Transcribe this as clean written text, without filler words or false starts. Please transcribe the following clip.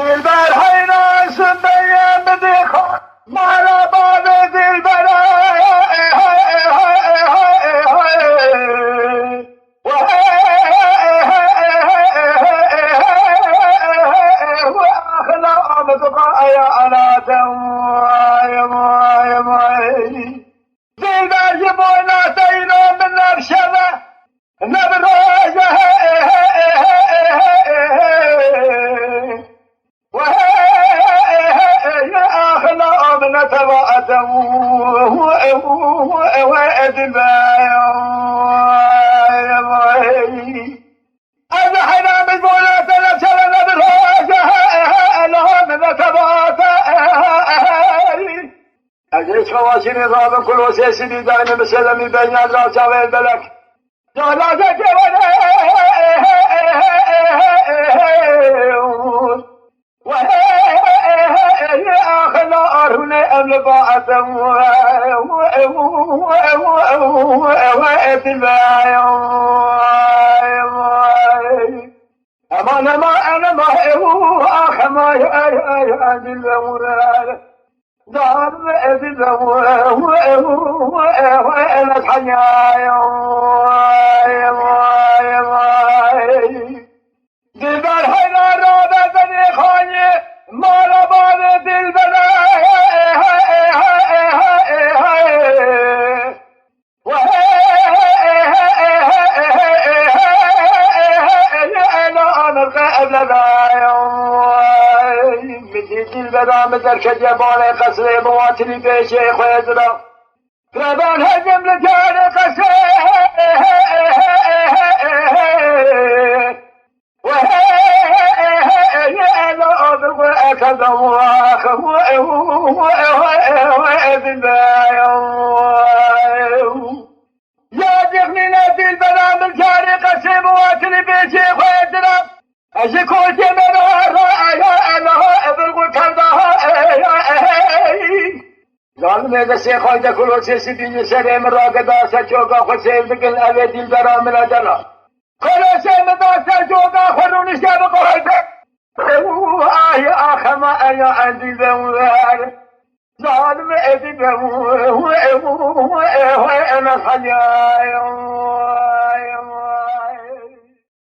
دلبر حیران شد بیم بدیخان مالا باد دلبر شواشي نظام كل وسيسي دائما بسلمي بين الله شاوي البلك جالا جاكي آخنا أرهن أمل باعتم أما أنا ما آخ ما يا دل دار أبدا وأنا الحياة دلبر حنا رابع بني خاني ما رباب دلبر أنا القابل دلبرام در کجبان قصر مواتلی پیشه خود را ربان هجم لجان قصر انا ابغى اكذا واخم يا جغني دلبرام الجار قصر مواتلی پیشه خود را اشكوت من ظالم دسته خواهد کلو سیسی بینی سرم را گداسه چوگا خود سیل بکن اوه دیل برام لدنا کلو سیم داسته چوگا خورونش که بقاید آی آخما ایا اندیل بموار ظالم ادی بموار انا خلیایم